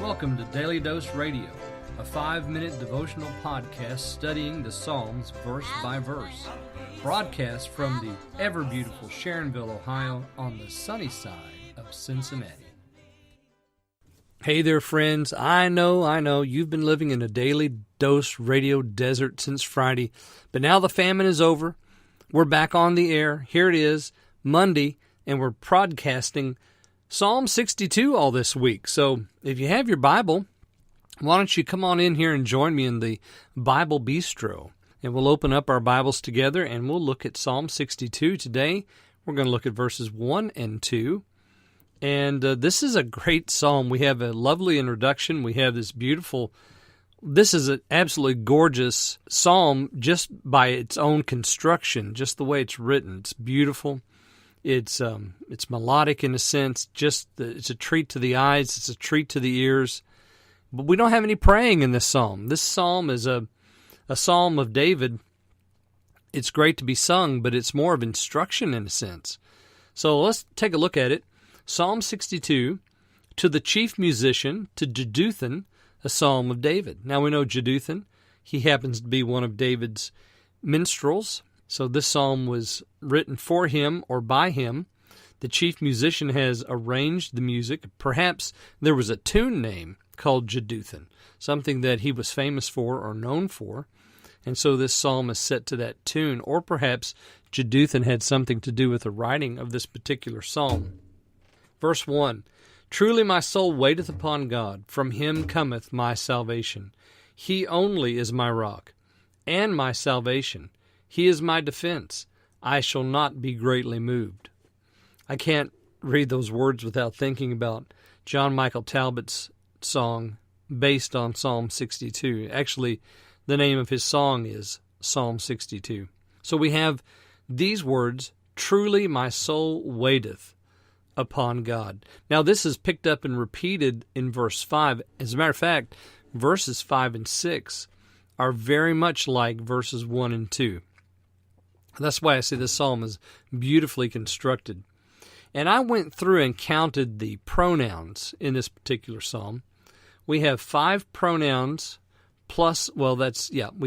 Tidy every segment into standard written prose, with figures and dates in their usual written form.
Welcome to Daily Dose Radio, a 5-minute devotional podcast studying the Psalms verse by verse. Broadcast from the ever-beautiful Sharonville, Ohio, on the sunny side of Cincinnati. Hey there, friends. I know, you've been living in a Daily Dose Radio desert since Friday, but now the famine is over. We're back on the air. Here it is, Monday, and we're broadcasting Psalm 62 all this week. So if you have your Bible, why don't you come on in here and join me in the Bible Bistro. And we'll open up our Bibles together and we'll look at Psalm 62 today. We're going to look at verses 1 and 2. And this is a great psalm. We have a lovely introduction. We have this is an absolutely gorgeous psalm just by its own construction, just the way it's written. It's beautiful. It's melodic in a sense. It's a treat to the eyes. It's a treat to the ears. But we don't have any praying in this psalm. This psalm is a psalm of David. It's great to be sung, but it's more of instruction in a sense. So let's take a look at it. Psalm 62, to the chief musician, to Jeduthun, a psalm of David. Now we know Jeduthun. He happens to be one of David's minstrels. So this psalm was written for him or by him. The chief musician has arranged the music. Perhaps there was a tune name called Jeduthun, something that he was famous for or known for. And so this psalm is set to that tune. Or perhaps Jeduthun had something to do with the writing of this particular psalm. Verse 1, truly my soul waiteth upon God. From him cometh my salvation. He only is my rock and my salvation. He is my defense. I shall not be greatly moved. I can't read those words without thinking about John Michael Talbot's song based on Psalm 62. Actually, the name of his song is Psalm 62. So we have these words, truly my soul waiteth upon God. Now this is picked up and repeated in verse 5. As a matter of fact, verses 5 and 6 are very much like verses 1 and 2. That's why I say this psalm is beautifully constructed. And I went through and counted the pronouns in this particular psalm. We have 5 pronouns plus, we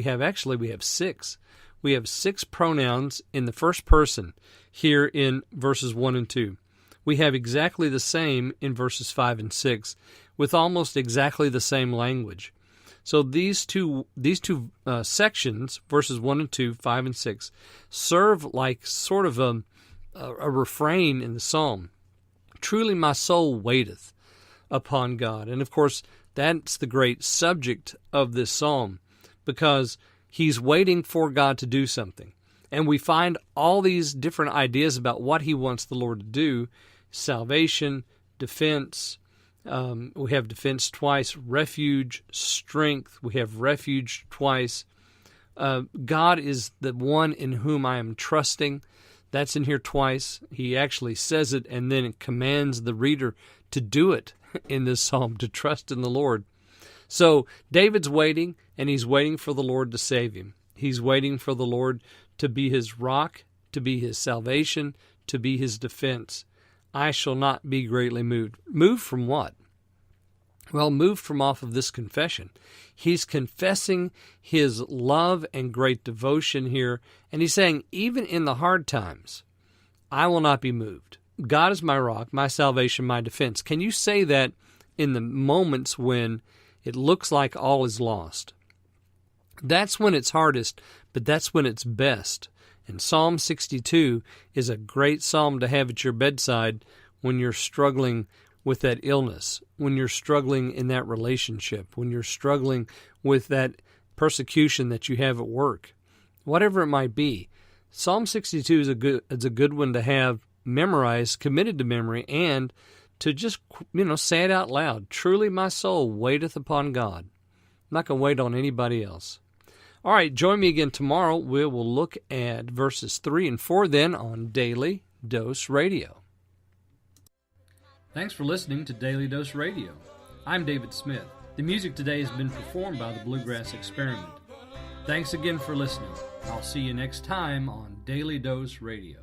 have 6. We have 6 pronouns in the first person here in verses 1 and 2. We have exactly the same in verses 5 and 6 with almost exactly the same language. So these two sections, verses 1 and 2, 5 and 6, serve like sort of a refrain in the psalm. Truly my soul waiteth upon God. And of course, that's the great subject of this psalm, because he's waiting for God to do something. And we find all these different ideas about what he wants the Lord to do: salvation, defense. We have defense twice, refuge, strength. We have refuge twice. God is the one in whom I am trusting. That's in here twice. He actually says it and then it commands the reader to do it in this psalm, to trust in the Lord. So David's waiting, and he's waiting for the Lord to save him. He's waiting for the Lord to be his rock, to be his salvation, to be his defense. I shall not be greatly moved. Moved from what? Well, moved from off of this confession. He's confessing his love and great devotion here, and he's saying, even in the hard times, I will not be moved. God is my rock, my salvation, my defense. Can you say that in the moments when it looks like all is lost? That's when it's hardest, but that's when it's best. And Psalm 62 is a great psalm to have at your bedside when you're struggling with that illness, when you're struggling in that relationship, when you're struggling with that persecution that you have at work, whatever it might be. Psalm 62 is a good one to have memorized, committed to memory, and to just, say it out loud. Truly my soul waiteth upon God. I'm not going to wait on anybody else. All right, join me again tomorrow. We will look at verses 3 and 4 then on Daily Dose Radio. Thanks for listening to Daily Dose Radio. I'm David Smith. The music today has been performed by the Bluegrass Experiment. Thanks again for listening. I'll see you next time on Daily Dose Radio.